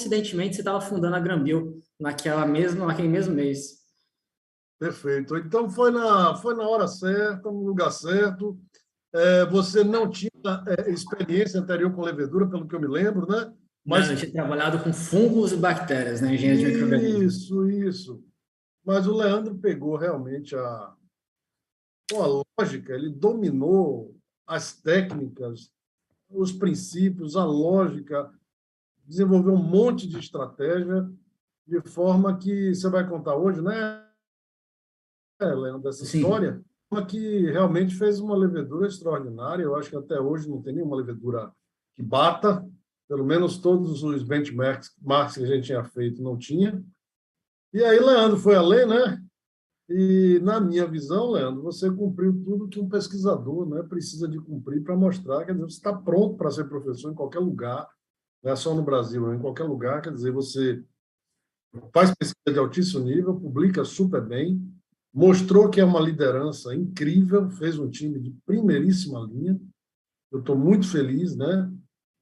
coincidentemente, você estava fundando a Granbio naquele mesmo mês. Perfeito. Então, foi na hora certa, no lugar certo. Você não tinha experiência anterior com levedura, pelo que eu me lembro, né? Não, eu tinha trabalhado com fungos e bactérias, né? Engenharia de micro-organismos. Isso. Mas o Leandro pegou realmente a lógica, ele dominou as técnicas, os princípios, a lógica, desenvolveu um monte de estratégia, de forma que você vai contar hoje, né, Leandro, dessa Sim. história, que realmente fez uma levedura extraordinária. Eu acho que até hoje não tem nenhuma levedura que bata, pelo menos todos os benchmarks que a gente tinha feito não tinha. E aí, Leandro foi além, né? E, na minha visão, Leandro, você cumpriu tudo que um pesquisador, né, precisa de cumprir para mostrar. Quer dizer, você está pronto para ser professor em qualquer lugar, não é só no Brasil, né, em qualquer lugar. Quer dizer, você faz pesquisa de altíssimo nível, publica super bem, mostrou que é uma liderança incrível, fez um time de primeiríssima linha. Eu estou muito feliz, né,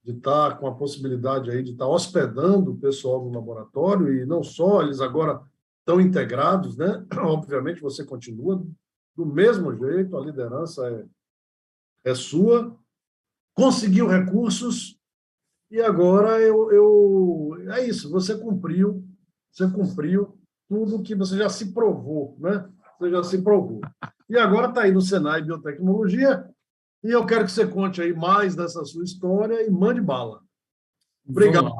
de estar com a possibilidade aí de estar hospedando o pessoal no laboratório, e não só, eles agora estão integrados, né? Obviamente você continua do mesmo jeito, a liderança é sua, conseguiu recursos e agora é isso, você cumpriu tudo que você já se provou, né? Você já se provou. E agora está aí no Senai Biotecnologia, e eu quero que você conte aí mais dessa sua história e mande bala. Obrigado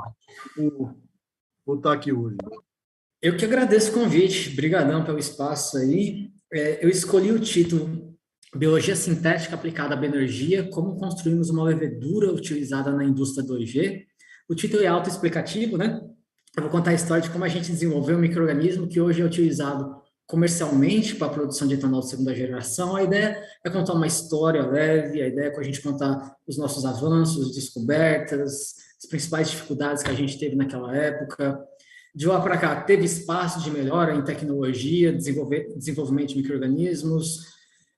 por estar aqui hoje. Eu que agradeço o convite, brigadão pelo espaço aí. Eu escolhi o título Biologia Sintética Aplicada à Bioenergia, como construímos uma levedura utilizada na indústria 2G. O título é autoexplicativo, né? Eu vou contar a história de como a gente desenvolveu um micro-organismo que hoje é utilizado comercialmente para a produção de etanol de segunda geração. A ideia é contar uma história leve, a ideia é que a gente contar os nossos avanços, descobertas, as principais dificuldades que a gente teve naquela época. De lá para cá, teve espaço de melhora em tecnologia, desenvolvimento de micro-organismos,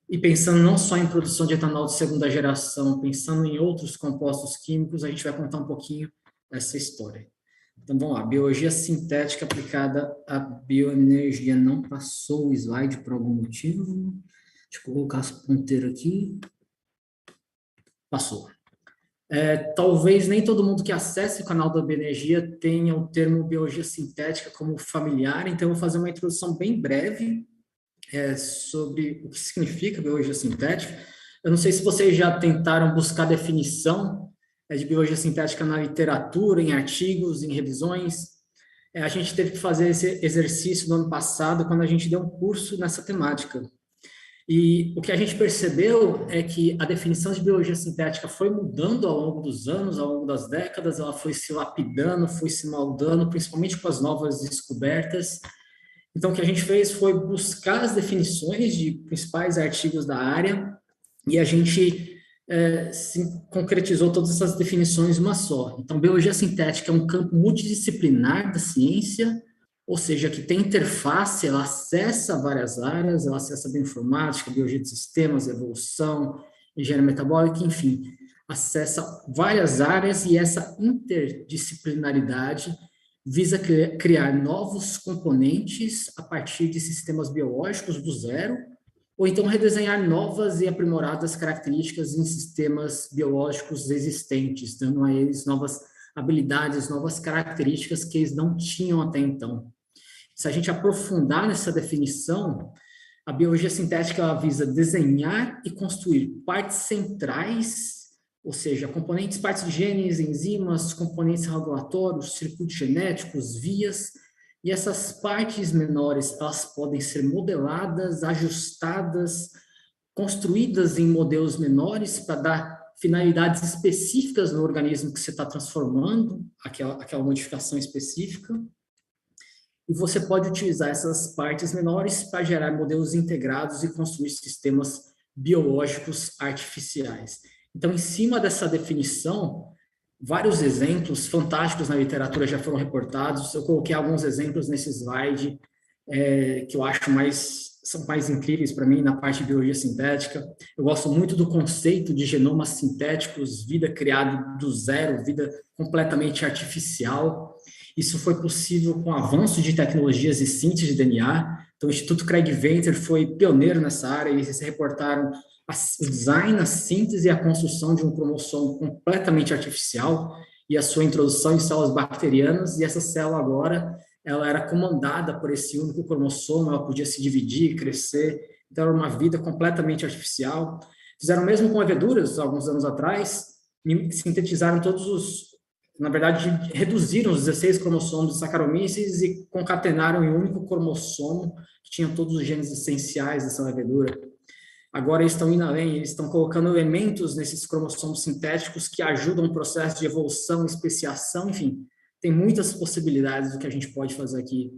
e pensando não só em produção de etanol de segunda geração, pensando em outros compostos químicos, a gente vai contar um pouquinho dessa história. Então, vamos lá. Biologia sintética aplicada à bioenergia. Não passou o slide por algum motivo. Deixa eu colocar esse ponteiro aqui. Passou. Talvez nem todo mundo que acesse o canal da Bioenergia tenha o termo biologia sintética como familiar, então eu vou fazer uma introdução bem breve sobre o que significa biologia sintética. Eu não sei se vocês já tentaram buscar definição de biologia sintética na literatura, em artigos, em revisões. A gente teve que fazer esse exercício no ano passado, quando a gente deu um curso nessa temática. E o que a gente percebeu é que a definição de biologia sintética foi mudando ao longo dos anos, ao longo das décadas, ela foi se lapidando, foi se moldando, principalmente com as novas descobertas. Então, o que a gente fez foi buscar as definições de principais artigos da área e a gente concretizou todas essas definições em uma só. Então, biologia sintética é um campo multidisciplinar da ciência, ou seja, que tem interface, ela acessa várias áreas, ela acessa a bioinformática, biologia de sistemas, evolução, engenharia metabólica, enfim, acessa várias áreas, e essa interdisciplinaridade visa criar novos componentes a partir de sistemas biológicos do zero, ou então redesenhar novas e aprimoradas características em sistemas biológicos existentes, dando a eles novas habilidades, novas características que eles não tinham até então. Se a gente aprofundar nessa definição, a biologia sintética ela visa desenhar e construir partes centrais, ou seja, componentes, partes de genes, enzimas, componentes regulatórios, circuitos genéticos, vias, e essas partes menores, elas podem ser modeladas, ajustadas, construídas em modelos menores para dar finalidades específicas no organismo que você está transformando, aquela modificação específica. E você pode utilizar essas partes menores para gerar modelos integrados e construir sistemas biológicos artificiais. Então, em cima dessa definição, vários exemplos fantásticos na literatura já foram reportados. Eu coloquei alguns exemplos nesse slide que eu acho são mais incríveis para mim na parte de biologia sintética. Eu gosto muito do conceito de genomas sintéticos, vida criada do zero, vida completamente artificial. Isso foi possível com o avanço de tecnologias de síntese de DNA. Então, o Instituto Craig Venter foi pioneiro nessa área, e eles reportaram o design, a síntese e a construção de um cromossomo completamente artificial e a sua introdução em células bacterianas, e essa célula agora, ela era comandada por esse único cromossomo, ela podia se dividir, crescer, então era uma vida completamente artificial. Fizeram mesmo com leveduras, alguns anos atrás, sintetizaram todos os, na verdade, reduziram os 16 cromossomos de Saccharomyces e concatenaram em um único cromossomo que tinha todos os genes essenciais dessa levedura. Agora eles estão indo além, eles estão colocando elementos nesses cromossomos sintéticos que ajudam o processo de evolução, especiação, enfim, tem muitas possibilidades do que a gente pode fazer aqui.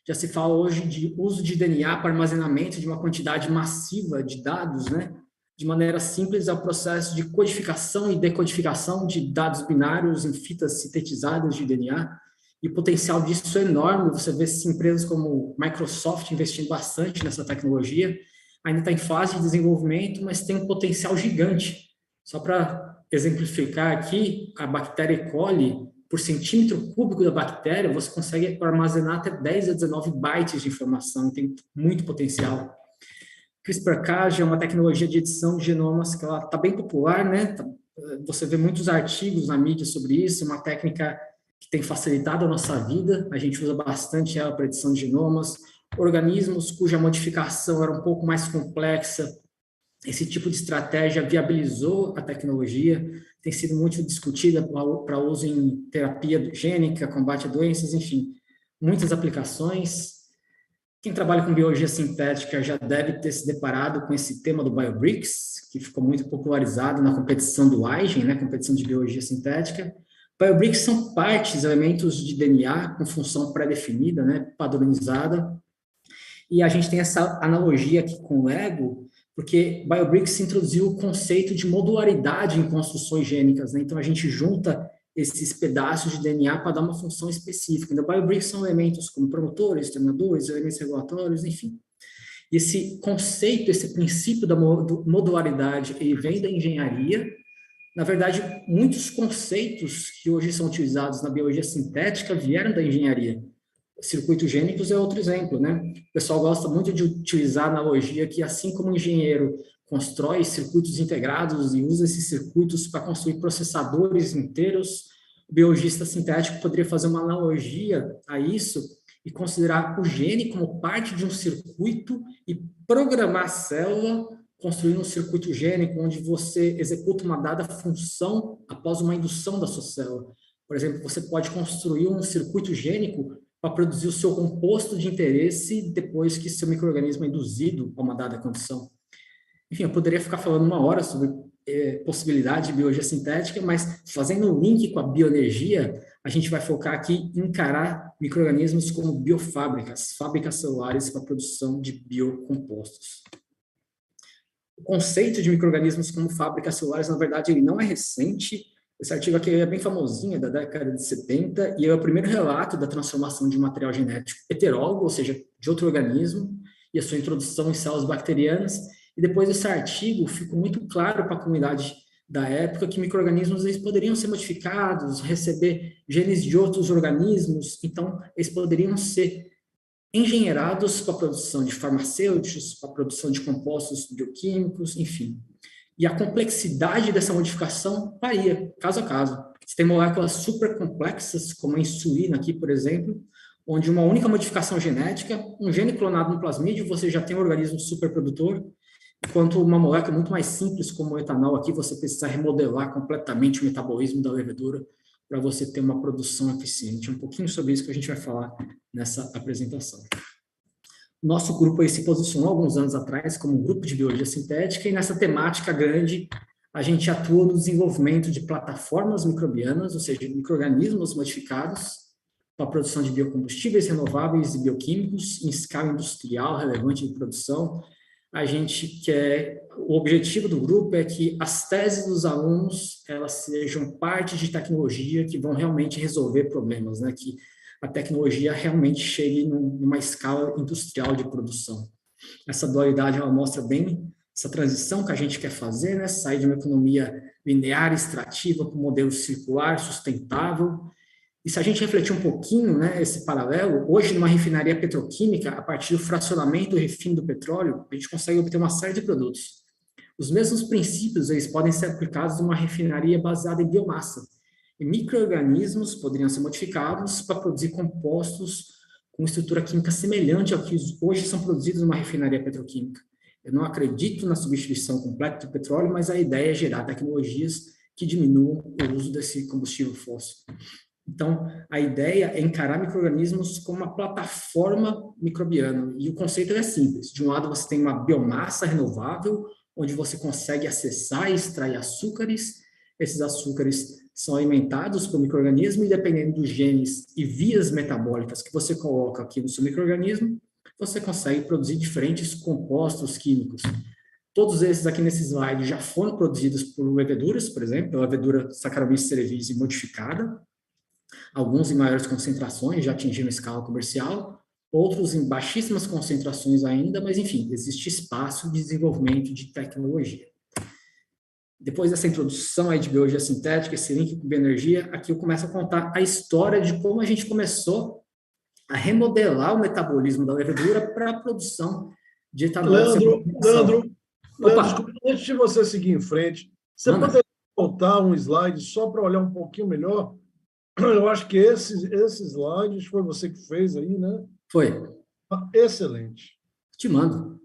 Já se fala hoje de uso de DNA para armazenamento de uma quantidade massiva de dados, né? De maneira simples, é o processo de codificação e decodificação de dados binários em fitas sintetizadas de DNA, e o potencial disso é enorme. Você vê empresas como Microsoft investindo bastante nessa tecnologia, ainda está em fase de desenvolvimento, mas tem um potencial gigante. Só para exemplificar aqui, a bactéria E. coli, por centímetro cúbico da bactéria, você consegue armazenar até 10 a 19 bytes de informação, tem muito potencial. CRISPR-Cas é uma tecnologia de edição de genomas que ela está bem popular, né? Você vê muitos artigos na mídia sobre isso, uma técnica que tem facilitado a nossa vida, a gente usa bastante ela para edição de genomas. Organismos cuja modificação era um pouco mais complexa, esse tipo de estratégia viabilizou a tecnologia, tem sido muito discutida para uso em terapia gênica, combate a doenças, enfim, muitas aplicações. Quem trabalha com biologia sintética já deve ter se deparado com esse tema do BioBricks, que ficou muito popularizado na competição do IGEN, né, competição de biologia sintética. BioBricks são partes, elementos de DNA com função pré-definida, né, padronizada, e a gente tem essa analogia aqui com o Lego, porque BioBricks introduziu o conceito de modularidade em construções gênicas, né? Então a gente junta esses pedaços de DNA para dar uma função específica. Então, BioBricks são elementos como promotores, terminadores, elementos regulatórios, enfim. E esse conceito, esse princípio da modularidade, ele vem da engenharia. Na verdade, muitos conceitos que hoje são utilizados na biologia sintética vieram da engenharia. Circuitos gênicos é outro exemplo, né? O pessoal gosta muito de utilizar a analogia que, assim como o engenheiro constrói circuitos integrados e usa esses circuitos para construir processadores inteiros, o biologista sintético poderia fazer uma analogia a isso e considerar o gene como parte de um circuito e programar a célula construindo um circuito gênico onde você executa uma dada função após uma indução da sua célula. Por exemplo, você pode construir um circuito gênico para produzir o seu composto de interesse depois que seu micro-organismo é induzido a uma dada condição. Enfim, eu poderia ficar falando uma hora sobre possibilidade de biologia sintética, mas fazendo um link com a bioenergia, a gente vai focar aqui em encarar micro-organismos como biofábricas, fábricas celulares para a produção de biocompostos. O conceito de micro-organismos como fábricas celulares, na verdade, ele não é recente. Esse artigo aqui é bem famosinho, é da década de 70, e é o primeiro relato da transformação de um material genético heterólogo, ou seja, de outro organismo, e a sua introdução em células bacterianas. E depois desse artigo, ficou muito claro para a comunidade da época que micro-organismos eles poderiam ser modificados, receber genes de outros organismos, então eles poderiam ser engenheirados para a produção de farmacêuticos, para a produção de compostos bioquímicos, enfim. E a complexidade dessa modificação varia, caso a caso. Você tem moléculas super complexas, como a insulina aqui, por exemplo, onde uma única modificação genética, um gene clonado no plasmídio, você já tem um organismo superprodutor, enquanto uma molécula muito mais simples, como o etanol aqui, você precisa remodelar completamente o metabolismo da levedura para você ter uma produção eficiente. Um pouquinho sobre isso que a gente vai falar nessa apresentação. Nosso grupo aí se posicionou alguns anos atrás como um grupo de biologia sintética, e nessa temática grande a gente atua no desenvolvimento de plataformas microbianas, ou seja, micro-organismos modificados para a produção de biocombustíveis renováveis e bioquímicos em escala industrial relevante de produção. A gente quer, o objetivo do grupo é que as teses dos alunos elas sejam parte de tecnologia que vão realmente resolver problemas, né? Que a tecnologia realmente chegue numa escala industrial de produção. Essa dualidade ela mostra bem essa transição que a gente quer fazer, né? Sair de uma economia linear, extrativa, para um modelo circular, sustentável, E se a gente refletir um pouquinho, né, esse paralelo, hoje numa refinaria petroquímica, a partir do fracionamento e refino do petróleo, a gente consegue obter uma série de produtos. Os mesmos princípios eles podem ser aplicados numa refinaria baseada em biomassa. E micro-organismos poderiam ser modificados para produzir compostos com estrutura química semelhante ao que hoje são produzidos numa refinaria petroquímica. Eu não acredito na substituição completa do petróleo, mas a ideia é gerar tecnologias que diminuam o uso desse combustível fóssil. Então, a ideia é encarar micro-organismos como uma plataforma microbiana. E o conceito é simples. De um lado, você tem uma biomassa renovável, onde você consegue acessar e extrair açúcares. Esses açúcares são alimentados por micro-organismo e, dependendo dos genes e vias metabólicas que você coloca aqui no seu micro-organismo, você consegue produzir diferentes compostos químicos. Todos esses aqui nesse slide já foram produzidos por leveduras, por exemplo, pela levedura Saccharomyces cerevisiae modificada. Alguns em maiores concentrações já atingiram escala comercial, outros em baixíssimas concentrações ainda, mas enfim, existe espaço de desenvolvimento de tecnologia. Depois dessa introdução aí de biologia sintética, esse link com bioenergia, aqui eu começo a contar a história de como a gente começou a remodelar o metabolismo da levedura para a produção de etanol. Leandro, desculpa, antes de você seguir em frente, você poderia voltar um slide só para olhar um pouquinho melhor? Eu acho que esses slides foi você que fez aí, né? Foi. Excelente. Te mando.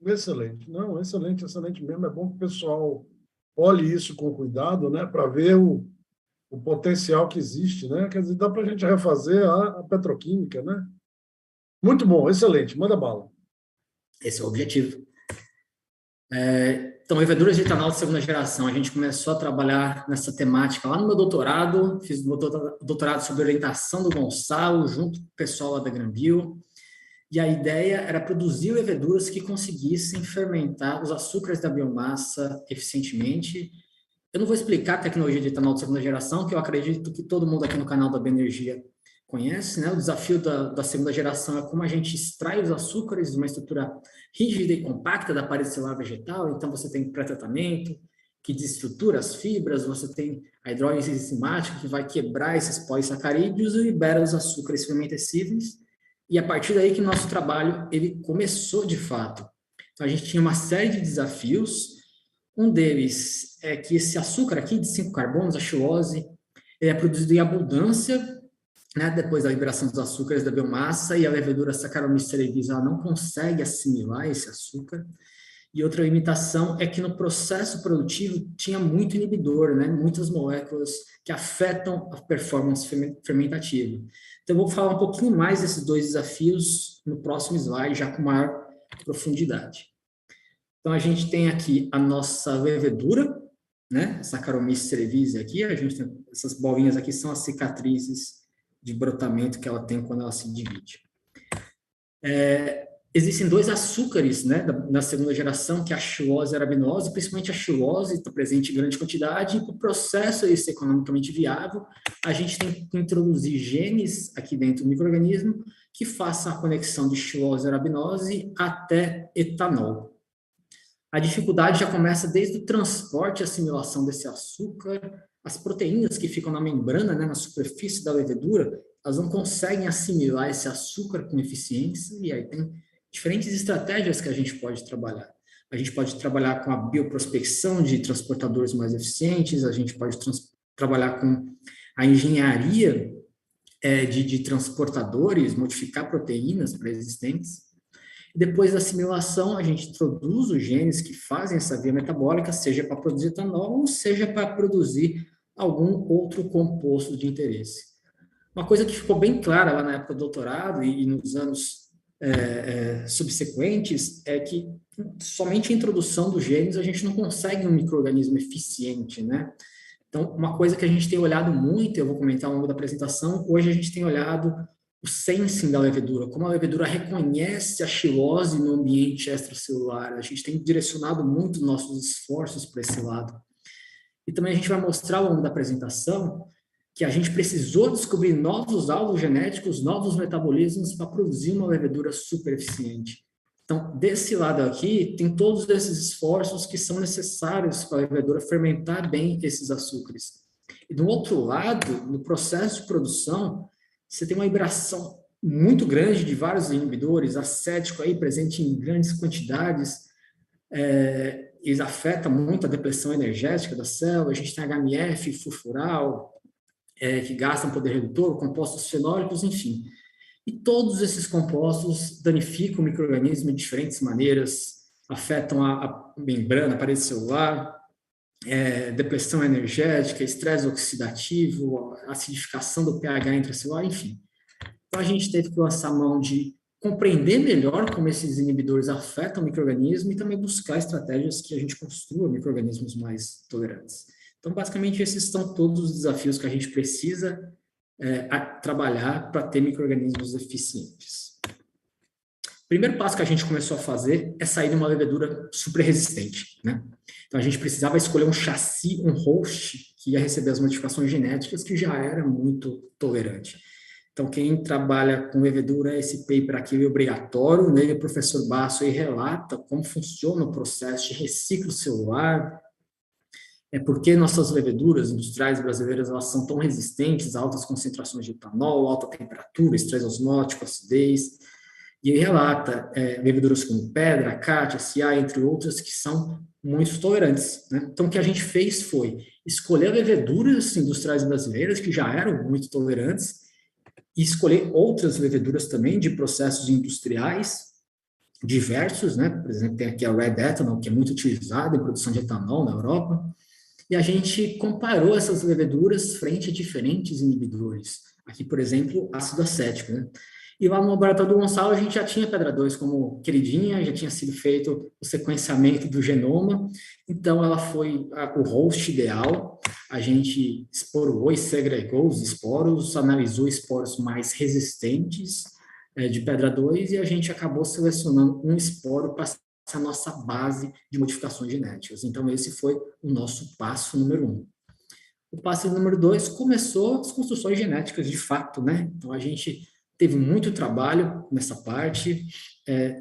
Excelente. Não, excelente, excelente mesmo. É bom que o pessoal olhe isso com cuidado, né? Para ver o potencial que existe, né? Quer dizer, dá para a gente refazer a petroquímica, né? Muito bom, excelente. Manda bala. Esse é o objetivo. Então, leveduras de etanol de segunda geração, a gente começou a trabalhar nessa temática lá no meu doutorado, fiz o doutorado sobre orientação do Gonçalo, junto com o pessoal lá da Granbio, e a ideia era produzir leveduras que conseguissem fermentar os açúcares da biomassa eficientemente. Eu não vou explicar a tecnologia de etanol de segunda geração, que eu acredito que todo mundo aqui no canal da Bioenergia conhece, né? O desafio da segunda geração é como a gente extrai os açúcares de uma estrutura rígida e compacta da parede celular vegetal. Então, você tem pré-tratamento, que desestrutura as fibras, você tem a hidrólise enzimática, que vai quebrar esses polissacarídeos e libera os açúcares fermentescíveis. E a partir daí que o nosso trabalho ele começou de fato. Então, a gente tinha uma série de desafios. Um deles é que esse açúcar aqui de 5 carbonos, a xilose, ele é produzido em abundância, né, depois da liberação dos açúcares da biomassa, e a levedura Saccharomyces cerevisiae não consegue assimilar esse açúcar. E outra limitação é que no processo produtivo tinha muito inibidor, né, muitas moléculas que afetam a performance fermentativa. Então, eu vou falar um pouquinho mais desses dois desafios no próximo slide, já com maior profundidade. Então, a gente tem aqui a nossa levedura, né, Saccharomyces cerevisiae aqui, a gente tem essas bolinhas aqui, são as cicatrizes de brotamento que ela tem quando ela se divide. Existem dois açúcares, né, na segunda geração, que é a xilose e a arabinose, principalmente a xilose está presente em grande quantidade, e para o processo ser economicamente viável, a gente tem que introduzir genes aqui dentro do micro-organismo que façam a conexão de xilose e arabinose até etanol. A dificuldade já começa desde o transporte e assimilação desse açúcar. As proteínas que ficam na membrana, né, na superfície da levedura, elas não conseguem assimilar esse açúcar com eficiência, e aí tem diferentes estratégias que a gente pode trabalhar. A gente pode trabalhar com a bioprospecção de transportadores mais eficientes, a gente pode trabalhar com a engenharia de transportadores, modificar proteínas pré-existentes. Depois da assimilação, a gente introduz os genes que fazem essa via metabólica, seja para produzir etanol, ou seja para produzir algum outro composto de interesse. Uma coisa que ficou bem clara lá na época do doutorado e nos anos subsequentes é que somente a introdução dos genes a gente não consegue um micro-organismo eficiente, né? Então, uma coisa que a gente tem olhado muito, eu vou comentar ao longo da apresentação, hoje a gente tem olhado o sensing da levedura, como a levedura reconhece a xilose no ambiente extracelular. A gente tem direcionado muito nossos esforços para esse lado. E também a gente vai mostrar ao longo da apresentação que a gente precisou descobrir novos alvos genéticos, novos metabolismos para produzir uma levedura super eficiente. Então, desse lado aqui, tem todos esses esforços que são necessários para a levedura fermentar bem esses açúcares. E do outro lado, no processo de produção, você tem uma vibração muito grande de vários inibidores, acético aí presente em grandes quantidades, eles afetam muito a depressão energética da célula. A gente tem HMF, furfural, que gastam poder redutor, compostos fenólicos, enfim. E todos esses compostos danificam o micro-organismo de diferentes maneiras, afetam a membrana, a parede celular, depressão energética, estresse oxidativo, acidificação do pH intracelular, enfim. Então, a gente teve que lançar mão de compreender melhor como esses inibidores afetam o micro-organismo e também buscar estratégias que a gente construa micro-organismos mais tolerantes. Então, basicamente, esses são todos os desafios que a gente precisa trabalhar para ter micro-organismos eficientes. O primeiro passo que a gente começou a fazer é sair de uma levedura super resistente, né? Então, a gente precisava escolher um chassi, um host, que ia receber as modificações genéticas, que já era muito tolerante. Então, quem trabalha com levedura, esse paper aqui é obrigatório, né? O professor Basso aí relata como funciona o processo de reciclo celular, por que nossas leveduras industriais brasileiras elas são tão resistentes a altas concentrações de etanol, alta temperatura, estresse osmótico, acidez. E ele relata leveduras como pedra, cátia, CA, entre outras, que são muito tolerantes, né? Então, o que a gente fez foi escolher leveduras industriais brasileiras que já eram muito tolerantes e escolher outras leveduras também de processos industriais diversos, né? Por exemplo, tem aqui a Red Ethanol, que é muito utilizada em produção de etanol na Europa, e a gente comparou essas leveduras frente a diferentes inibidores. Aqui, por exemplo, ácido acético, né? E lá no laboratório do Gonçalo, a gente já tinha pedra 2 como queridinha, já tinha sido feito o sequenciamento do genoma, então ela foi o host ideal. A gente esporou e segregou os esporos, analisou esporos mais resistentes de pedra 2 e a gente acabou selecionando um esporo para ser a nossa base de modificações genéticas. Então, esse foi o nosso passo número 1. O passo número 2 começou as construções genéticas de fato, né? Então, a gente teve muito trabalho nessa parte,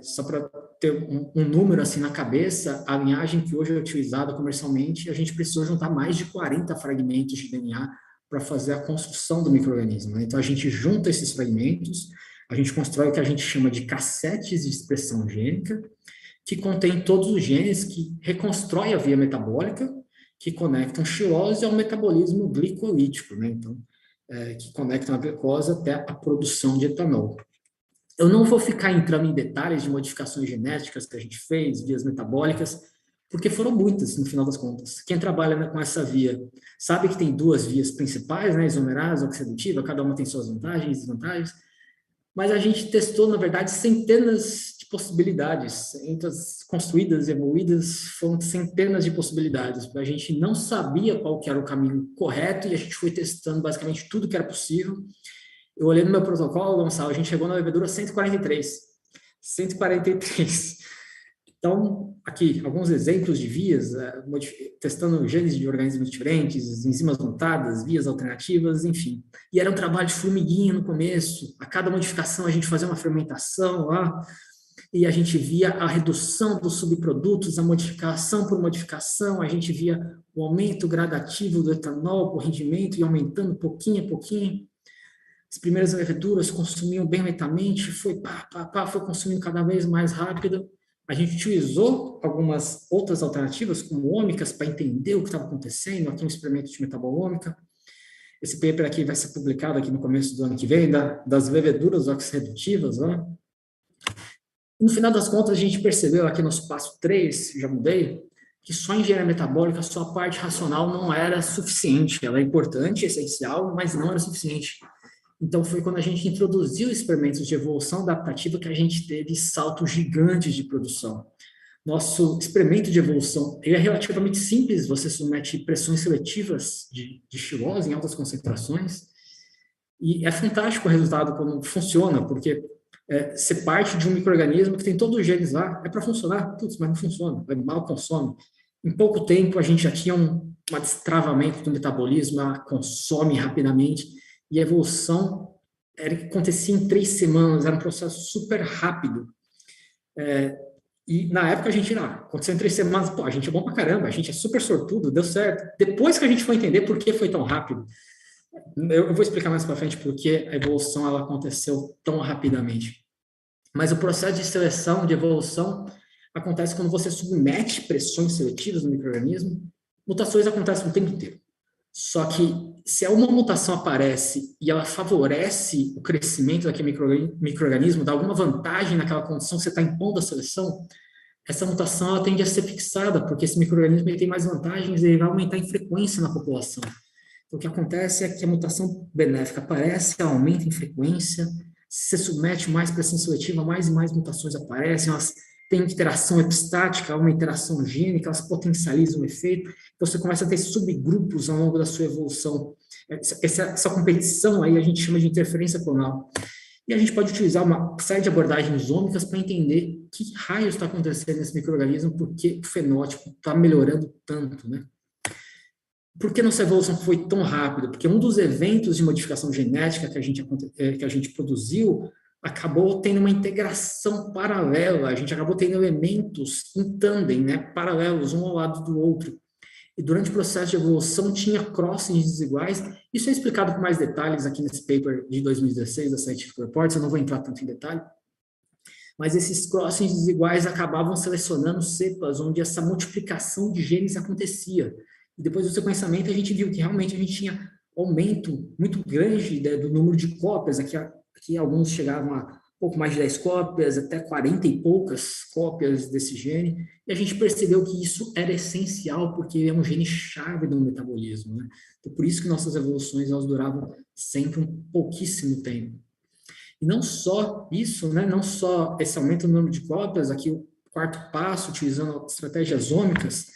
só para ter um número assim na cabeça, a linhagem que hoje é utilizada comercialmente, a gente precisou juntar mais de 40 fragmentos de DNA para fazer a construção do micro-organismo, né? Então, a gente junta esses fragmentos, a gente constrói o que a gente chama de cassetes de expressão gênica, que contém todos os genes que reconstrói a via metabólica, que conectam xilose ao metabolismo glicolítico, né? Então, que conectam a glicose até a produção de etanol. Eu não vou ficar entrando em detalhes de modificações genéticas que a gente fez, vias metabólicas, porque foram muitas, no final das contas. Quem trabalha com essa via sabe que tem 2 vias principais, né, isomerase, oxidativa, cada uma tem suas vantagens e desvantagens, mas a gente testou, na verdade, centenas de possibilidades. Entre as construídas e evoluídas, foram centenas de possibilidades. A gente não sabia qual que era o caminho correto e a gente foi testando basicamente tudo que era possível. Eu olhei no meu protocolo, Gonçalo, a gente chegou na levedura 143. 143. Então, aqui, alguns exemplos de vias, testando genes de organismos diferentes, enzimas mutadas, vias alternativas, enfim. E era um trabalho de formiguinha no começo. A cada modificação, a gente fazia uma fermentação lá, e a gente via a redução dos subprodutos, a modificação por modificação, a gente via o aumento gradativo do etanol, o rendimento, e aumentando pouquinho a pouquinho. As primeiras leveduras consumiam bem lentamente, foi consumindo cada vez mais rápido. A gente utilizou algumas outras alternativas, como ômicas, para entender o que estava acontecendo. Aqui um experimento de metabolômica. Esse paper aqui vai ser publicado aqui no começo do ano que vem, das leveduras oxirredutivas. Né? No final das contas, a gente percebeu aqui no passo 3, já mudei, que só a engenharia metabólica, só a parte racional não era suficiente. Ela é importante, essencial, mas não era suficiente. Então, foi quando a gente introduziu experimentos de evolução adaptativa que a gente teve saltos gigantes de produção. Nosso experimento de evolução é relativamente simples, você submete pressões seletivas de xilose em altas concentrações, e é fantástico o resultado como funciona, porque você parte de um micro-organismo que tem todos os genes lá, é para funcionar, mas não funciona, mal consome. Em pouco tempo, a gente já tinha um destravamento do metabolismo, ela consome rapidamente, e a evolução acontecia em 3 semanas, era um processo super rápido. E na época a gente, aconteceu em 3 semanas, pô, a gente é bom pra caramba, a gente é super sortudo, deu certo. Depois que a gente foi entender por que foi tão rápido, eu vou explicar mais para frente por que a evolução ela aconteceu tão rapidamente. Mas o processo de seleção, de evolução, acontece quando você submete pressões seletivas no micro-organismo, mutações acontecem o tempo inteiro. Só que se uma mutação aparece e ela favorece o crescimento daquele micro-organismo, dá alguma vantagem naquela condição que você está impondo a seleção, essa mutação ela tende a ser fixada, porque esse micro-organismo tem mais vantagens e ele vai aumentar em frequência na população. Então, o que acontece é que a mutação benéfica aparece, ela aumenta em frequência, se você submete mais pressão seletiva, mais e mais mutações aparecem, elas têm interação epistática, uma interação gênica, elas potencializam o efeito, então você começa a ter subgrupos ao longo da sua evolução. Essa competição aí a gente chama de interferência clonal. E a gente pode utilizar uma série de abordagens ômicas para entender que raio está acontecendo nesse micro-organismo, porque o fenótipo está melhorando tanto, né? Por que nossa evolução foi tão rápida? Porque um dos eventos de modificação genética que a gente produziu acabou tendo uma integração paralela, a gente acabou tendo elementos em tandem, né, paralelos, um ao lado do outro. E durante o processo de evolução tinha crossings desiguais. Isso é explicado com mais detalhes aqui nesse paper de 2016 da Scientific Reports, eu não vou entrar tanto em detalhe. Mas esses crossings desiguais acabavam selecionando cepas onde essa multiplicação de genes acontecia. E depois do sequenciamento, a gente viu que realmente a gente tinha aumento muito grande, né, do número de cópias. Aqui alguns chegavam a pouco mais de 10 cópias, até 40 e poucas cópias desse gene. E a gente percebeu que isso era essencial, porque é um gene-chave do metabolismo, né? Então, por isso que nossas evoluções elas duravam sempre um pouquíssimo tempo. E não só isso, né? Não só esse aumento no número de cópias, aqui o quarto passo, utilizando estratégias ômicas,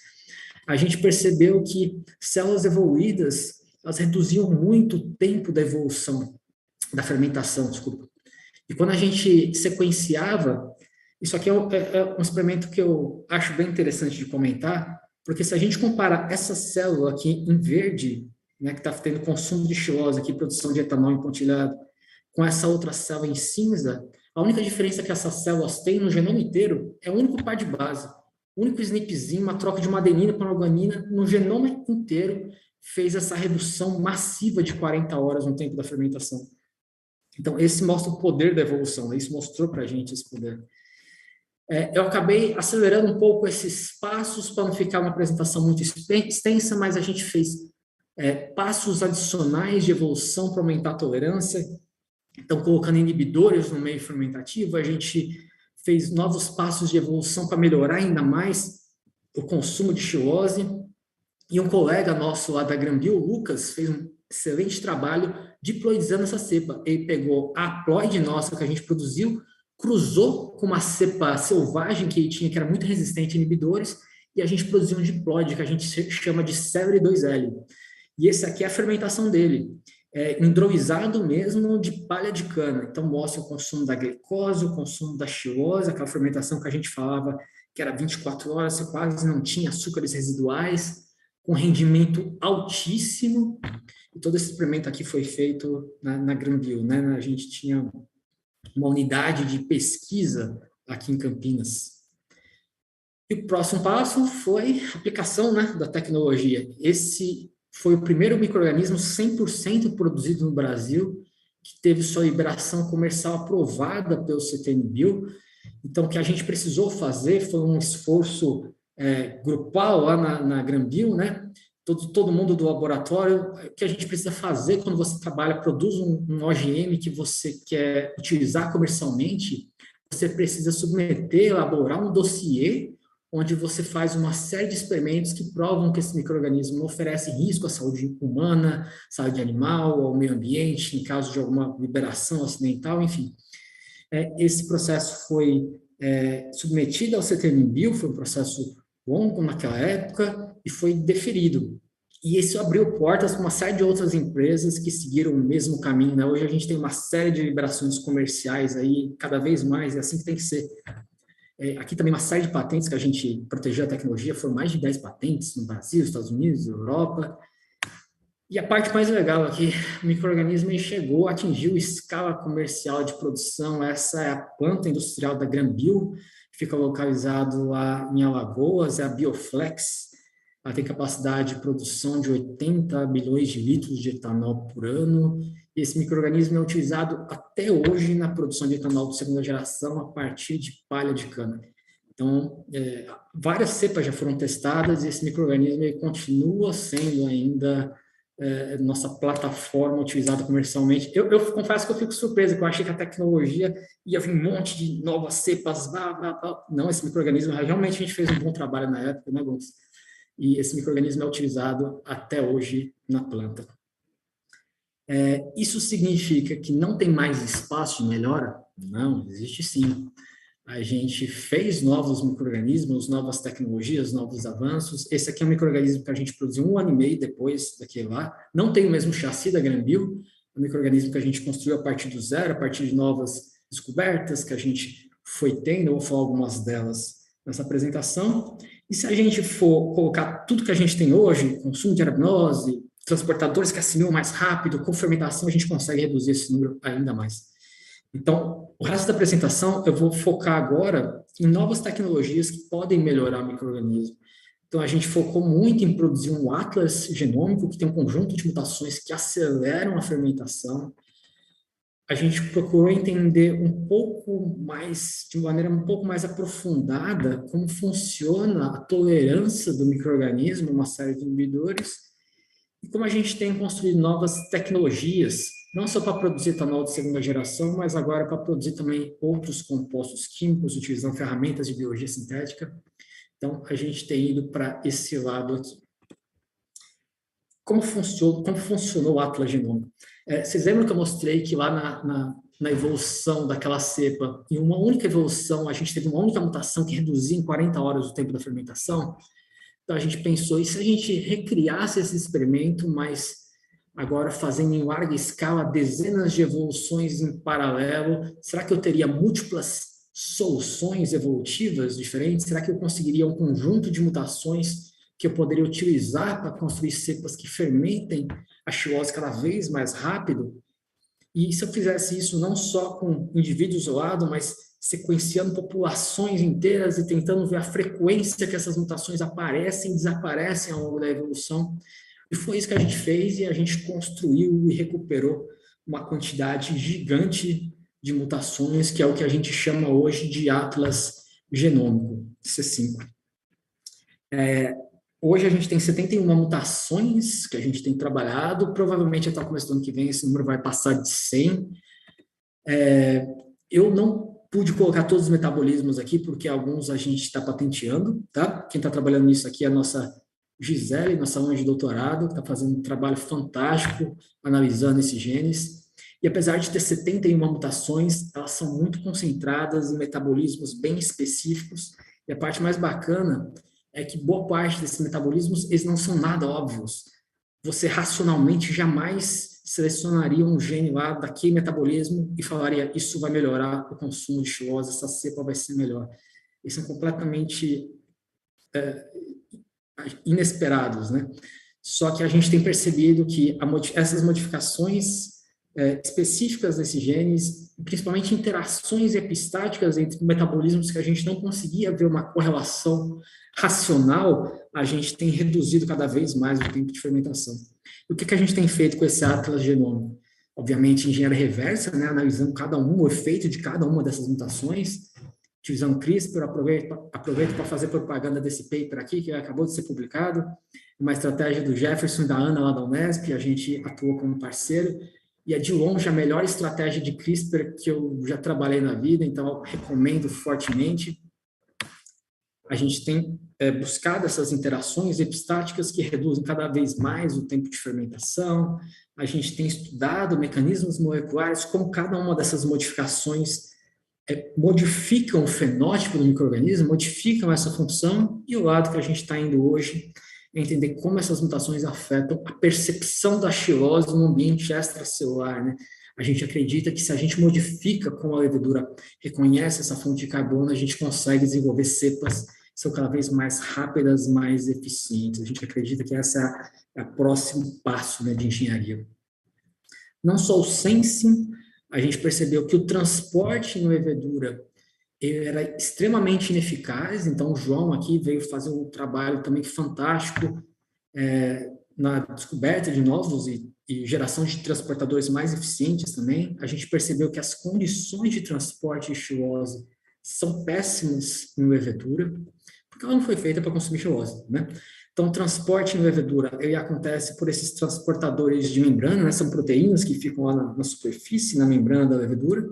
a gente percebeu que células evoluídas, elas reduziam muito o tempo da evolução, da fermentação, desculpa. E quando a gente sequenciava, isso aqui é um experimento que eu acho bem interessante de comentar, porque se a gente comparar essa célula aqui em verde, né, que está tendo consumo de xilose aqui, produção de etanol em pontilhado, com essa outra célula em cinza, a única diferença que essas células têm no genoma inteiro é o único par de base. O único SNPzinho, uma troca de uma adenina para uma guanina, no genoma inteiro, fez essa redução massiva de 40 horas no tempo da fermentação. Então, esse mostra o poder da evolução, né? Isso mostrou para a gente esse poder. Eu acabei acelerando um pouco esses passos para não ficar uma apresentação muito extensa, mas a gente fez passos adicionais de evolução para aumentar a tolerância. Então, colocando inibidores no meio fermentativo, a gente fez novos passos de evolução para melhorar ainda mais o consumo de xilose. E um colega nosso lá da Granbio, o Lucas, fez um excelente trabalho diploidizando essa cepa. Ele pegou a haploide nossa que a gente produziu, cruzou com uma cepa selvagem que ele tinha, que era muito resistente a inibidores, e a gente produziu um diploide que a gente chama de Celery 2L. E esse aqui é a fermentação dele. Hidroizado mesmo de palha de cana. Então, mostra o consumo da glicose, o consumo da xilose, aquela fermentação que a gente falava que era 24 horas, você quase não tinha açúcares residuais, com rendimento altíssimo. E todo esse experimento aqui foi feito na Granbio, né? A gente tinha uma unidade de pesquisa aqui em Campinas. E o próximo passo foi a aplicação, né, da tecnologia. Esse foi o primeiro micro-organismo 100% produzido no Brasil, que teve sua liberação comercial aprovada pelo CTN-Bio. Então, o que a gente precisou fazer foi um esforço grupal lá na Granbio, né? Todo mundo do laboratório, o que a gente precisa fazer quando você trabalha, produz um OGM que você quer utilizar comercialmente, você precisa submeter, elaborar um dossiê onde você faz uma série de experimentos que provam que esse micro-organismo não oferece risco à saúde humana, saúde animal, ao meio ambiente, em caso de alguma liberação acidental, enfim. Esse processo foi submetido ao CTN-Bio, foi um processo longo naquela época e foi deferido. E isso abriu portas para uma série de outras empresas que seguiram o mesmo caminho, né? Hoje a gente tem uma série de liberações comerciais aí, cada vez mais, é assim que tem que ser. Aqui também uma série de patentes que a gente protegeu a tecnologia, foram mais de 10 patentes no Brasil, Estados Unidos, Europa. E a parte mais legal aqui, o micro-organismo chegou, atingiu escala comercial de produção, essa é a planta industrial da Granbio, fica localizado lá em Alagoas, é a Bioflex. Ela tem capacidade de produção de 80 milhões de litros de etanol por ano. E esse micro-organismo é utilizado até hoje na produção de etanol de segunda geração a partir de palha de cana. Então, várias cepas já foram testadas e esse micro-organismo continua sendo ainda nossa plataforma utilizada comercialmente. Eu confesso que eu fico surpreso, que eu achei que a tecnologia ia vir um monte de novas cepas. Não, esse micro-organismo, realmente a gente fez um bom trabalho na época, né, Gomes? E esse micro-organismo é utilizado até hoje na planta. Isso significa que não tem mais espaço de melhora? Não, existe sim. A gente fez novos micro-organismos, novas tecnologias, novos avanços. Esse aqui é um micro-organismo que a gente produziu 1 ano e meio depois daquele lá. Não tem o mesmo chassi da Granbio, é um micro-organismo que a gente construiu a partir do zero, a partir de novas descobertas que a gente foi tendo. Eu vou falar algumas delas nessa apresentação. E se a gente for colocar tudo que a gente tem hoje, consumo de arabinose, transportadores que assimilam mais rápido, com fermentação, a gente consegue reduzir esse número ainda mais. Então, o resto da apresentação eu vou focar agora em novas tecnologias que podem melhorar o micro-organismo. Então, a gente focou muito em produzir um atlas genômico que tem um conjunto de mutações que aceleram a fermentação. A gente procurou entender um pouco mais, de maneira um pouco mais aprofundada, como funciona a tolerância do micro-organismo, uma série de inibidores, e como a gente tem construído novas tecnologias, não só para produzir etanol de segunda geração, mas agora para produzir também outros compostos químicos, utilizando ferramentas de biologia sintética. Então, a gente tem ido para esse lado aqui. Como funcionou o Atlas genômico? Vocês lembram que eu mostrei que lá na evolução daquela cepa, em uma única evolução, a gente teve uma única mutação que reduzia em 40 horas o tempo da fermentação? Então, a gente pensou, e se a gente recriasse esse experimento, mas agora fazendo em larga escala dezenas de evoluções em paralelo, será que eu teria múltiplas soluções evolutivas diferentes? Será que eu conseguiria um conjunto de mutações que eu poderia utilizar para construir cepas que fermentem a xilose cada vez mais rápido? E se eu fizesse isso não só com indivíduos isolados, mas sequenciando populações inteiras e tentando ver a frequência que essas mutações aparecem e desaparecem ao longo da evolução? E foi isso que a gente fez e a gente construiu e recuperou uma quantidade gigante de mutações, que é o que a gente chama hoje de Atlas Genômico, C5. Hoje a gente tem 71 mutações que a gente tem trabalhado, provavelmente até o começo do ano que vem esse número vai passar de 100. Eu não pude colocar todos os metabolismos aqui, porque alguns a gente está patenteando, tá? Quem está trabalhando nisso aqui é a nossa Gisele, nossa aluna de doutorado, que está fazendo um trabalho fantástico analisando esses genes. E apesar de ter 71 mutações, elas são muito concentradas em metabolismos bem específicos. E a parte mais bacana é que boa parte desses metabolismos, eles não são nada óbvios. Você racionalmente jamais selecionaria um gene lá daquele metabolismo e falaria, isso vai melhorar o consumo de xilose, essa cepa vai ser melhor. Eles são completamente inesperados, né? Só que a gente tem percebido que essas modificações específicas desses genes, principalmente interações epistáticas entre metabolismos que a gente não conseguia ver uma correlação racional, a gente tem reduzido cada vez mais o tempo de fermentação. E o que a gente tem feito com esse Atlas genômico? Obviamente, engenharia reversa, né, analisando o efeito de cada uma dessas mutações, utilizando CRISPR. Aproveito para fazer propaganda desse paper aqui, que acabou de ser publicado, uma estratégia do Jefferson e da Ana lá da Unesp, a gente atua como parceiro, e é de longe a melhor estratégia de CRISPR que eu já trabalhei na vida, então eu recomendo fortemente. A gente tem buscado essas interações epistáticas que reduzem cada vez mais o tempo de fermentação, a gente tem estudado mecanismos moleculares, como cada uma dessas modificações modificam o fenótipo do micro-organismo, modificam essa função, e o lado que a gente está indo hoje é entender como essas mutações afetam a percepção da xilose no ambiente extracelular, né? A gente acredita que se a gente modifica como a levedura reconhece essa fonte de carbono, a gente consegue desenvolver cepas que são cada vez mais rápidas, mais eficientes. A gente acredita que essa é o próximo passo, né, de engenharia. Não só o sensing, a gente percebeu que o transporte na levedura ele era extremamente ineficaz, então o João aqui veio fazer um trabalho também fantástico na descoberta de novos e geração de transportadores mais eficientes também. A gente percebeu que as condições de transporte de xilose são péssimas em levedura, porque ela não foi feita para consumir xilose, né? Então, o transporte em levedura, ele acontece por esses transportadores de membrana, né? São proteínas que ficam lá na superfície, na membrana da levedura,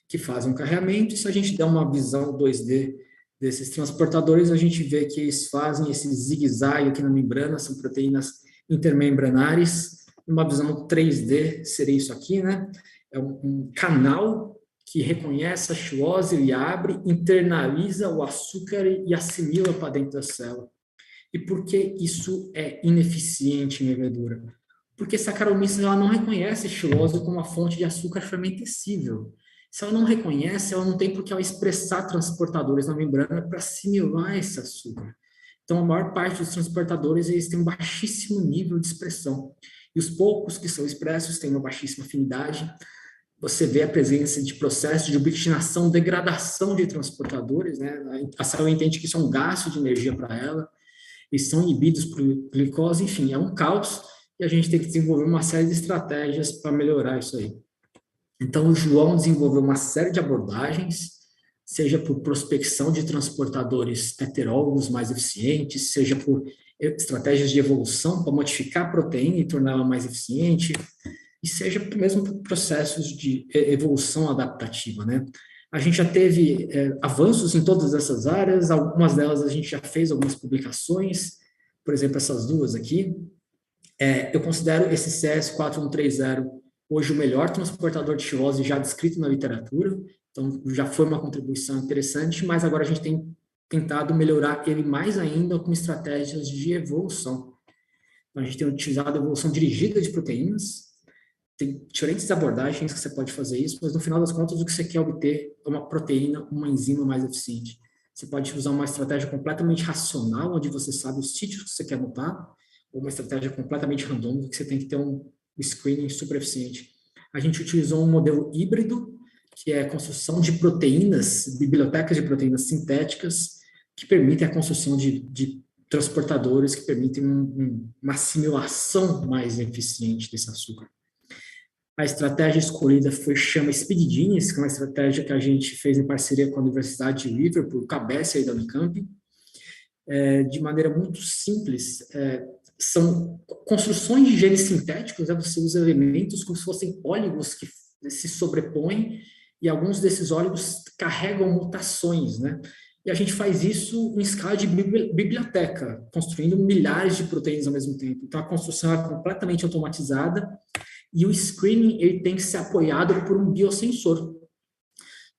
que fazem um carregamento. E se a gente der uma visão 2D desses transportadores, a gente vê que eles fazem esse zigue-zague aqui na membrana, são proteínas intermembranares. Uma visão 3D seria isso aqui, né? É um canal que reconhece a xilose, ele abre, internaliza o açúcar e assimila para dentro da célula. E por que isso é ineficiente em levedura? Porque Saccharomyces ela não reconhece xilose como uma fonte de açúcar fermentescível. Se ela não reconhece, ela não tem por que ela expressar transportadores na membrana para assimilar esse açúcar. Então, a maior parte dos transportadores eles têm um baixíssimo nível de expressão. E os poucos que são expressos têm uma baixíssima afinidade. Você vê a presença de processos de obstinação, degradação de transportadores, né? A célula entende que isso é um gasto de energia para ela, e são inibidos por glicose, enfim, é um caos, e a gente tem que desenvolver uma série de estratégias para melhorar isso aí. Então, o João desenvolveu uma série de abordagens, seja por prospecção de transportadores heterólogos mais eficientes, seja por estratégias de evolução para modificar a proteína e torná-la mais eficiente, e seja mesmo por processos de evolução adaptativa, né? A gente já teve avanços em todas essas áreas, algumas delas a gente já fez algumas publicações, por exemplo, essas duas aqui. Eu considero esse CS4130 hoje o melhor transportador de xilose já descrito na literatura, então já foi uma contribuição interessante, mas agora a gente tem tentado melhorar ele mais ainda com estratégias de evolução. Então, a gente tem utilizado a evolução dirigida de proteínas, tem diferentes abordagens que você pode fazer isso, mas no final das contas o que você quer obter é uma proteína, uma enzima mais eficiente. Você pode usar uma estratégia completamente racional, onde você sabe os sítios que você quer mutar, ou uma estratégia completamente randômica, que você tem que ter um screening super eficiente. A gente utilizou um modelo híbrido, que é a construção de proteínas, bibliotecas de proteínas sintéticas, que permitem a construção de transportadores que permitem uma assimilação mais eficiente desse açúcar. A estratégia escolhida chama Speed Genius, que é uma estratégia que a gente fez em parceria com a Universidade de Liverpool, cabeça aí da Unicamp, de maneira muito simples. São construções de genes sintéticos, você usa elementos como se fossem óligos que se sobrepõem, e alguns desses óligos carregam mutações, né? E a gente faz isso em escala de biblioteca, construindo milhares de proteínas ao mesmo tempo. Então, a construção é completamente automatizada, e o screening ele tem que ser apoiado por um biosensor,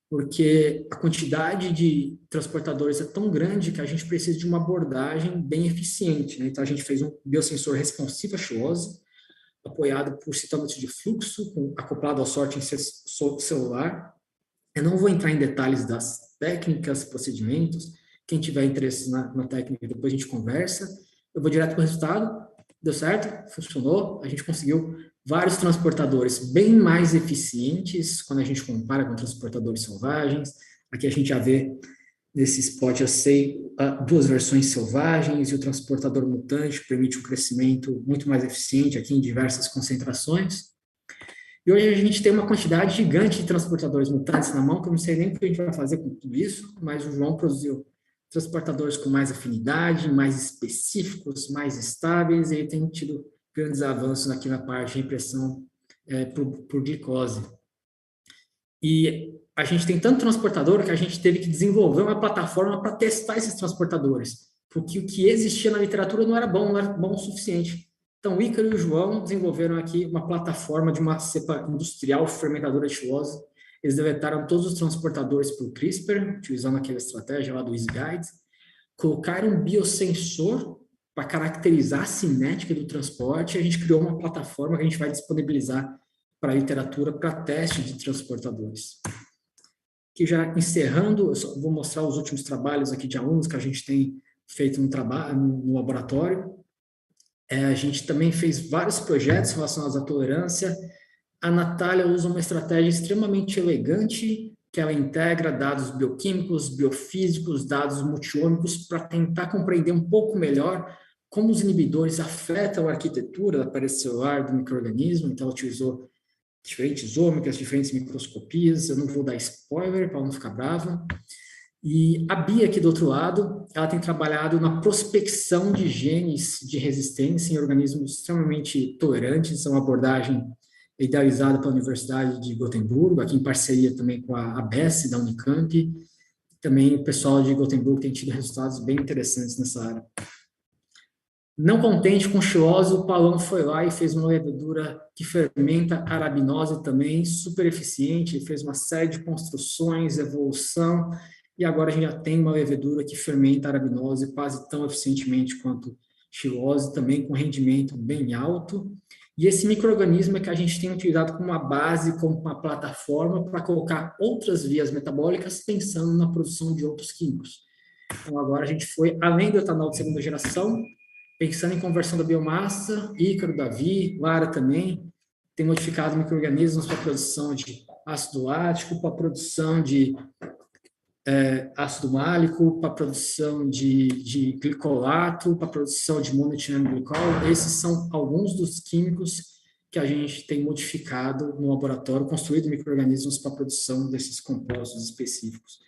porque a quantidade de transportadores é tão grande que a gente precisa de uma abordagem bem eficiente, né? Então, a gente fez um biosensor responsivo à xilose, apoiado por citômetro de fluxo, acoplado ao sorting celular. Eu não vou entrar em detalhes das técnicas, procedimentos. Quem tiver interesse na técnica, depois a gente conversa. Eu vou direto para o resultado. Deu certo? Funcionou. A gente conseguiu vários transportadores bem mais eficientes quando a gente compara com transportadores selvagens. Aqui a gente já vê nesse spot, eu sei, duas versões selvagens, e o transportador mutante permite um crescimento muito mais eficiente aqui em diversas concentrações. E hoje a gente tem uma quantidade gigante de transportadores mutantes na mão, que eu não sei nem o que a gente vai fazer com tudo isso, mas o João produziu transportadores com mais afinidade, mais específicos, mais estáveis, e ele tem tido grandes avanços aqui na parte de impressão por glicose. E a gente tem tanto transportador que a gente teve que desenvolver uma plataforma para testar esses transportadores, porque o que existia na literatura não era bom o suficiente. Então, o Ícaro e o João desenvolveram aqui uma plataforma de uma cepa industrial fermentadora de xilose. Eles deletaram todos os transportadores por CRISPR, utilizando aquela estratégia lá do EasyGuide, colocaram um biosensor para caracterizar a cinética do transporte, e a gente criou uma plataforma que a gente vai disponibilizar para a literatura para teste de transportadores. Que já encerrando, eu só vou mostrar os últimos trabalhos aqui de alunos que a gente tem feito no laboratório. A gente também fez vários projetos relacionados à tolerância. A Natália usa uma estratégia extremamente elegante que ela integra dados bioquímicos, biofísicos, dados multiômicos, para tentar compreender um pouco melhor como os inibidores afetam a arquitetura da parede celular do micro-organismo. Então, ela utilizou diferentes ômicas, diferentes microscopias. Eu não vou dar spoiler para não ficar brava. E a Bia, aqui do outro lado, ela tem trabalhado na prospecção de genes de resistência em organismos extremamente tolerantes. É uma abordagem idealizada pela Universidade de Gotemburgo, aqui em parceria também com a ABS, da Unicamp. Também o pessoal de Gotemburgo tem tido resultados bem interessantes nessa área. Não contente com xilose, o Paulão foi lá e fez uma levedura que fermenta arabinose também, super eficiente, fez uma série de construções, evolução, e agora a gente já tem uma levedura que fermenta arabinose quase tão eficientemente quanto xilose, também com rendimento bem alto. E esse micro-organismo é que a gente tem utilizado como uma base, como uma plataforma para colocar outras vias metabólicas pensando na produção de outros químicos. Então agora a gente foi além do etanol de segunda geração, pensando em conversão da biomassa. Ícaro, Davi, Lara também, tem modificado micro-organismos para a produção de ácido lático, para a produção de ácido málico, para a produção de glicolato, para a produção de monoetileno glicol. Esses são alguns dos químicos que a gente tem modificado no laboratório, construído micro-organismos para a produção desses compostos específicos.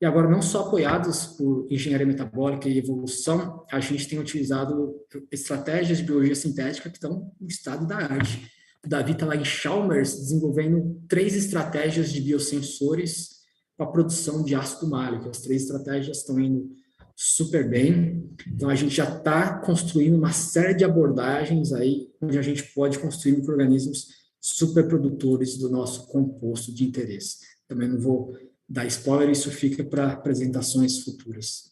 E agora, não só apoiados por engenharia metabólica e evolução, a gente tem utilizado estratégias de biologia sintética que estão no estado da arte. O Davi está lá em Chalmers desenvolvendo 3 estratégias de biosensores para a produção de ácido málico. As 3 estratégias estão indo super bem. Então, a gente já está construindo uma série de abordagens aí, onde a gente pode construir micro-organismos superprodutores do nosso composto de interesse. Também não vou dar spoiler, isso fica para apresentações futuras.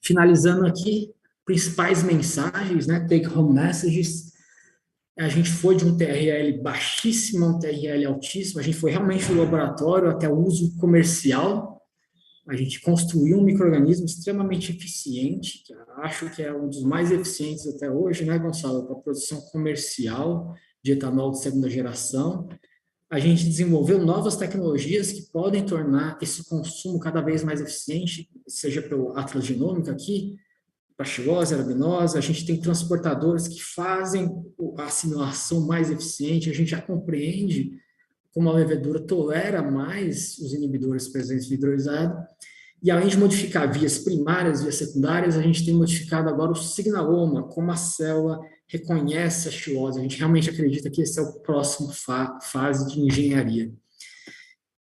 Finalizando aqui, principais mensagens, né, take home messages. A gente foi de um TRL baixíssimo a um TRL altíssimo, a gente foi realmente do laboratório até o uso comercial. A gente construiu um micro-organismo extremamente eficiente, que acho que é um dos mais eficientes até hoje, né, Gonçalo, para a produção comercial de etanol de segunda geração. A gente desenvolveu novas tecnologias que podem tornar esse consumo cada vez mais eficiente, seja pelo Atlas Genômica aqui, para xilose, arabinose. A gente tem transportadores que fazem a assimilação mais eficiente. A gente já compreende como a levedura tolera mais os inibidores presentes no hidrolisado. E além de modificar vias primárias, vias secundárias, a gente tem modificado agora o signaloma, como a célula reconhece a xilose. A gente realmente acredita que esse é o próximo fase de engenharia.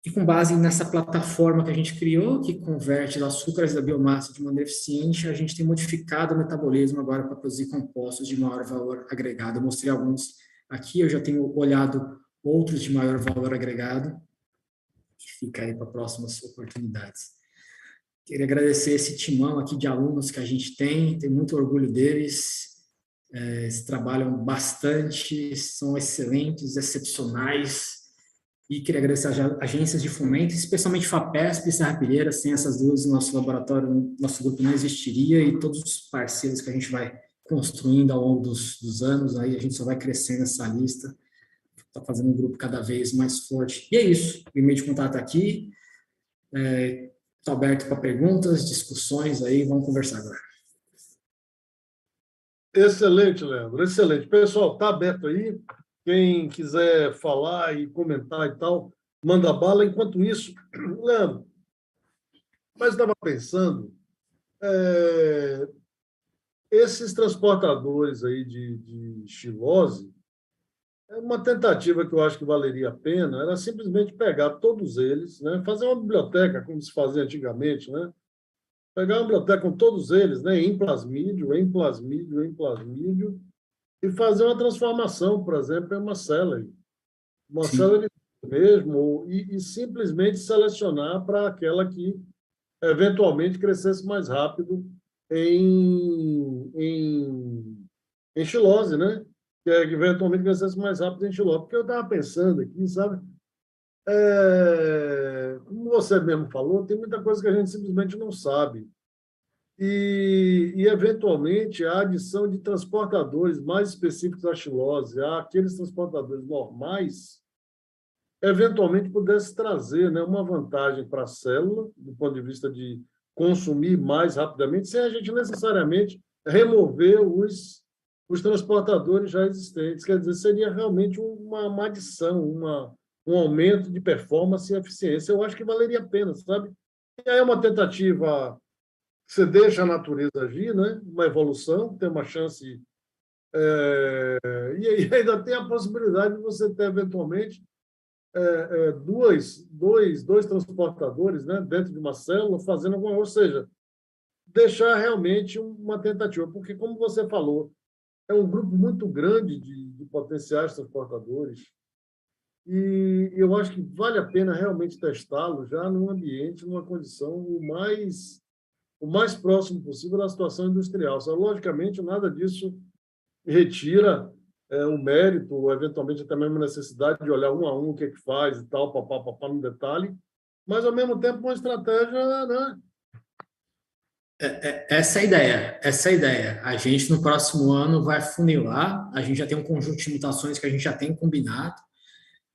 E com base nessa plataforma que a gente criou, que converte os açúcares da biomassa de maneira eficiente, a gente tem modificado o metabolismo agora para produzir compostos de maior valor agregado. Eu mostrei alguns aqui, eu já tenho olhado outros de maior valor agregado, que fica aí para próximas oportunidades. Queria agradecer esse timão aqui de alunos que a gente tem muito orgulho deles. Eles trabalham bastante, são excelentes, excepcionais. E queria agradecer às agências de fomento, especialmente FAPESP e Serrapilheira. Sem essas duas, nosso laboratório, nosso grupo não existiria, e todos os parceiros que a gente vai construindo ao longo dos anos, aí a gente só vai crescendo essa lista, está fazendo um grupo cada vez mais forte. E é isso, o e-mail de contato aqui. Estou aberto para perguntas, discussões aí, vamos conversar agora. Excelente, Leandro, excelente. Pessoal, está aberto aí. Quem quiser falar e comentar e tal, manda bala. Enquanto isso, Leandro, mas estava pensando, esses transportadores aí de xilose, uma tentativa que eu acho que valeria a pena era simplesmente pegar todos eles, né, fazer uma biblioteca, como se fazia antigamente, né? Pegar uma biblioteca com todos eles, né, em plasmídio, e fazer uma transformação, por exemplo, em uma célula mesmo, e simplesmente selecionar para aquela que eventualmente crescesse mais rápido em xilose, né? Que eventualmente crescesse mais rápido em xilose. Porque eu estava pensando aqui, sabe? Como você mesmo falou, tem muita coisa que a gente simplesmente não sabe. E eventualmente, a adição de transportadores mais específicos da xilose, aqueles transportadores normais, eventualmente pudesse trazer, né, uma vantagem para a célula, do ponto de vista de consumir mais rapidamente, sem a gente necessariamente remover os transportadores já existentes. Quer dizer, seria realmente uma adição, um aumento de performance e eficiência. Eu acho que valeria a pena, sabe? E aí é uma tentativa que você deixa a natureza agir, né? Uma evolução, tem uma chance. E aí ainda tem a possibilidade de você ter, eventualmente, dois transportadores, né, dentro de uma célula fazendo alguma coisa, ou seja, deixar realmente uma tentativa, porque, como você falou, é um grupo muito grande de potenciais transportadores e eu acho que vale a pena realmente testá-lo já num ambiente, numa condição o mais próximo possível da situação industrial. Só, logicamente, nada disso retira o mérito, ou eventualmente até mesmo a necessidade de olhar um a um o que é que faz e tal, papá, no detalhe, mas, ao mesmo tempo, uma estratégia, né? Essa é a ideia, essa é a ideia. A gente, no próximo ano, vai funilar, a gente já tem um conjunto de mutações que a gente já tem combinado,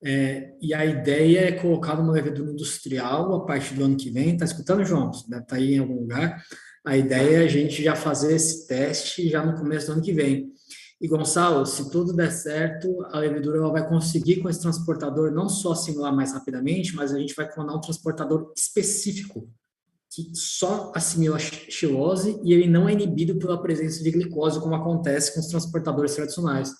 e a ideia é colocar numa levedura industrial a partir do ano que vem. Tá escutando, João? Você deve estar aí em algum lugar. A ideia é a gente já fazer esse teste já no começo do ano que vem. E, Gonçalo, se tudo der certo, a levedura ela vai conseguir, com esse transportador, não só assimilar mais rapidamente, mas a gente vai clonar um transportador específico, que só assimila xilose e ele não é inibido pela presença de glicose, como acontece com os transportadores tradicionais.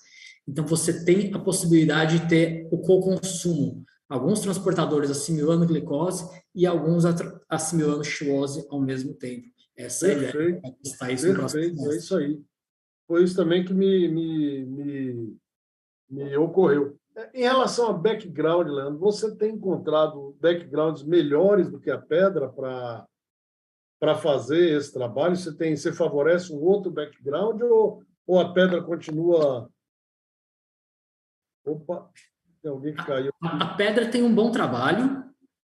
Então, você tem a possibilidade de ter o co-consumo. Alguns transportadores assimilando glicose e alguns assimilando xilose ao mesmo tempo. Essa é a ideia. Perfeito, Vai testar isso no próximo perfeito, é semestre. isso aí. Foi isso também que me ocorreu. Em relação a background, Leandro, você tem encontrado backgrounds melhores do que a pedra para fazer esse trabalho? Você favorece um outro background ou a pedra continua... Opa, tem alguém que caiu. A pedra tem um bom trabalho,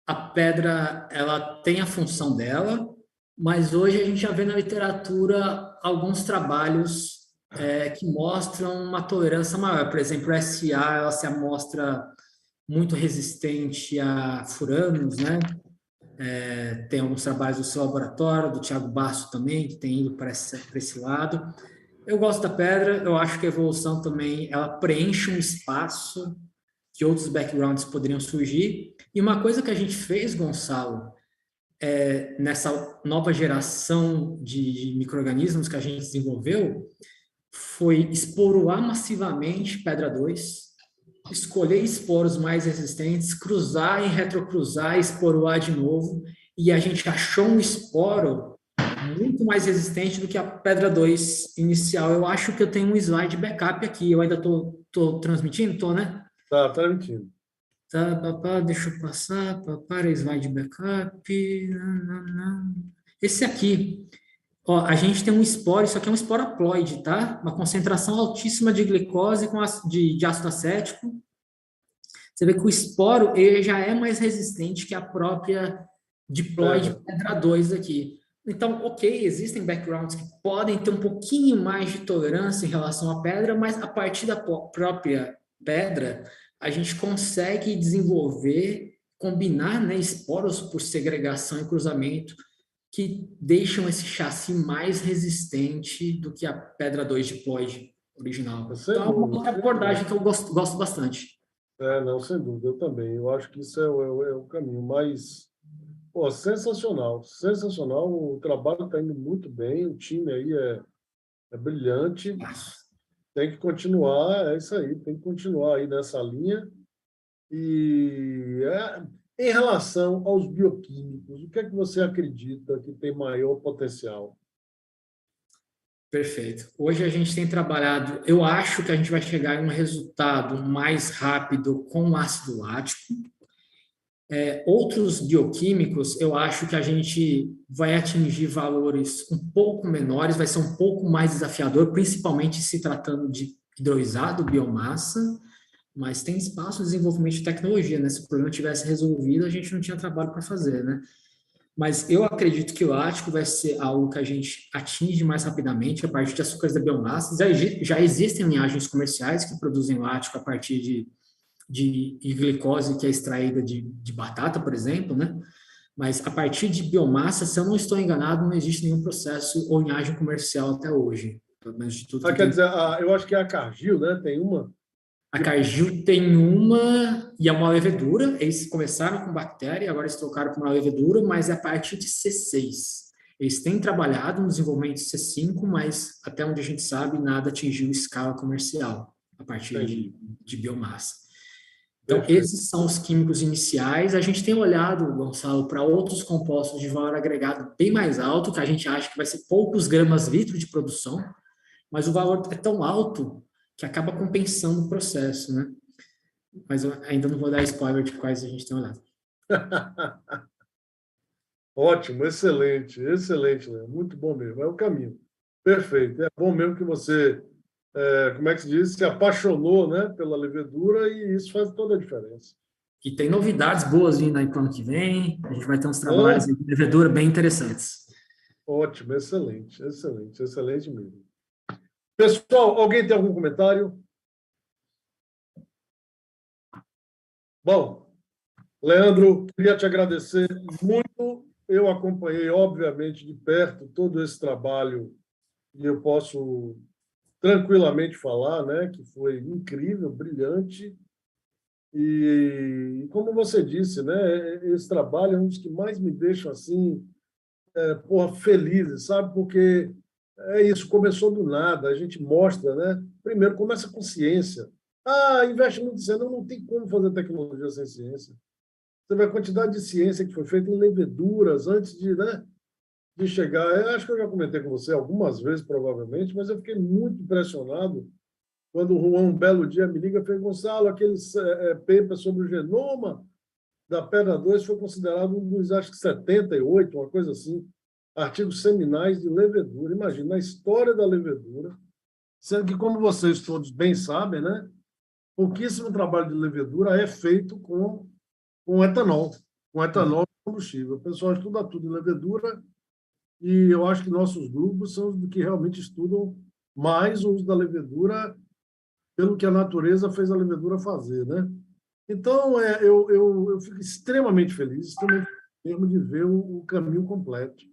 a pedra ela tem a função dela, mas hoje a gente já vê na literatura alguns trabalhos que mostram uma tolerância maior. Por exemplo, a SA ela se amostra muito resistente a furanos, né? Tem alguns trabalhos do seu laboratório, do Thiago Basso também, que tem ido para esse lado. Eu gosto da pedra, eu acho que a evolução também ela preenche um espaço que outros backgrounds poderiam surgir. E uma coisa que a gente fez, Gonçalo, nessa nova geração de micro-organismos que a gente desenvolveu, foi esporular massivamente pedra 2, escolher esporos mais resistentes, cruzar e retrocruzar, esporular de novo, e a gente achou um esporo muito mais resistente do que a pedra 2 inicial. Eu acho que eu tenho um slide backup aqui, eu ainda estou transmitindo? Estou, né? Tá transmitindo. Tá, papá, deixa eu passar, para slide backup. Não. Esse aqui, ó, a gente tem um esporo, isso aqui é um esporo haploide, tá? Uma concentração altíssima de glicose de ácido acético. Você vê que o esporo ele já é mais resistente que a própria diploide pedra 2 aqui. Então, ok, existem backgrounds que podem ter um pouquinho mais de tolerância em relação à pedra, mas a partir da própria pedra, a gente consegue desenvolver, combinar, né, esporos por segregação e cruzamento que deixam esse chassi mais resistente do que a pedra 2 diploide original. Então, é uma outra abordagem que eu gosto bastante. Não, sem dúvida, eu também. Eu acho que isso é o caminho, mas... Pô, sensacional, sensacional. O trabalho está indo muito bem, o time aí é brilhante. Tem que continuar, é isso aí, tem que continuar aí nessa linha. E em relação aos bioquímicos, o que é que você acredita que tem maior potencial? Perfeito. Hoje a gente tem trabalhado, eu acho que a gente vai chegar em um resultado mais rápido com ácido lático. Outros bioquímicos, eu acho que a gente vai atingir valores um pouco menores, vai ser um pouco mais desafiador, principalmente se tratando de hidrolisado, biomassa, mas tem espaço de desenvolvimento de tecnologia, né? Se o problema tivesse resolvido, a gente não tinha trabalho para fazer, né? Mas eu acredito que o lático vai ser algo que a gente atinge mais rapidamente a partir de açúcares da biomassa. Já existem linhagens comerciais que produzem lático a partir de de glicose que é extraída de batata, por exemplo, né? Mas a partir de biomassa, se eu não estou enganado, não existe nenhum processo ou linhagem comercial até hoje, pelo menos de tudo que eu Quer tenho. dizer, eu acho que é a Cargill, né? Tem uma. A Cargill tem uma, e é uma levedura, eles começaram com bactéria, agora eles trocaram para uma levedura, mas é a partir de C6. Eles têm trabalhado no desenvolvimento de C5, mas até onde a gente sabe, nada atingiu escala comercial a partir Entendi. de biomassa. Então, Perfeito. esses são os químicos iniciais. A gente tem olhado, Gonçalo, para outros compostos de valor agregado bem mais alto, que a gente acha que vai ser poucos gramas litro de produção, mas o valor é tão alto que acaba compensando o processo, né? Mas eu ainda não vou dar spoiler de quais a gente tem olhado. Ótimo, excelente, excelente, Léo. Muito bom mesmo. É o caminho. Perfeito. É bom mesmo que você, como é que se diz, se apaixonou, né, pela levedura e isso faz toda a diferença. E tem novidades boas vindo aí para o ano que vem. A gente vai ter uns trabalhos Ah, de levedura bem interessantes. ótimo, excelente, excelente, excelente mesmo. Pessoal, alguém tem algum comentário? Bom, Leandro, queria te agradecer muito. Eu acompanhei, obviamente, de perto todo esse trabalho e eu posso tranquilamente falar, né, que foi incrível, brilhante. E como você disse, né, esse trabalho é um dos que mais me deixa assim, porra, felizes, sabe? Porque é isso, começou do nada, a gente mostra, né? Primeiro começa com ciência. Investe muito em ciência, não tem como fazer tecnologia sem ciência. Você vê a quantidade de ciência que foi feita em leveduras antes de, né, de chegar. Eu acho que eu já comentei com você algumas vezes, provavelmente, mas eu fiquei muito impressionado quando o Juan, um belo dia, me liga e fala, Gonçalo, aquele paper sobre o genoma da pedra 2 foi considerado um dos, acho que 78, uma coisa assim, artigos seminais de levedura. Imagina, na história da levedura, sendo que, como vocês todos bem sabem, né, pouquíssimo trabalho de levedura é feito com etanol combustível. O pessoal estuda tudo em levedura e eu acho que nossos grupos são os que realmente estudam mais o uso da levedura pelo que a natureza fez a levedura fazer, né? Então, eu fico extremamente mesmo de ver o caminho completo.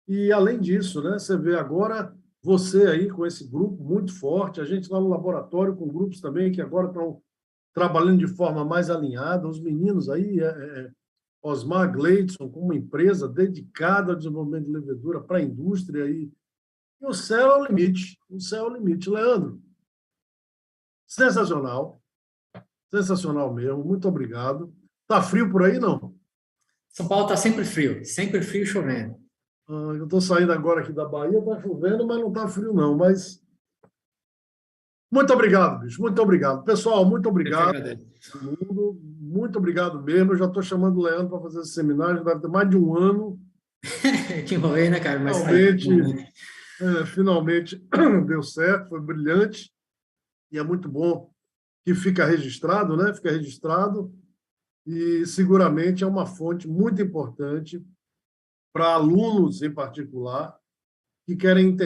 E, além disso, né, você vê agora você aí com esse grupo muito forte, a gente lá no laboratório com grupos também que agora estão trabalhando de forma mais alinhada, os meninos aí, Osmar Gleidson, com uma empresa dedicada ao desenvolvimento de levedura para a indústria aí. E o céu é o limite, o céu é o limite. Leandro, sensacional. Sensacional mesmo, muito obrigado. Tá frio por aí, não? São Paulo está sempre frio e chovendo. Eu estou saindo agora aqui da Bahia, tá chovendo, mas não tá frio, não. Mas muito obrigado, bicho, muito obrigado. Pessoal, muito Eu que obrigado, agradeço. todo mundo. Muito obrigado mesmo. Eu já estou chamando o Leandro para fazer esse seminário, já deve ter mais de um ano. Te enrolei, né, cara? Mas aí, Finalmente, finalmente deu certo, foi brilhante. E é muito bom que fica registrado, né? Fica registrado. E seguramente é uma fonte muito importante para alunos, em particular, que querem entender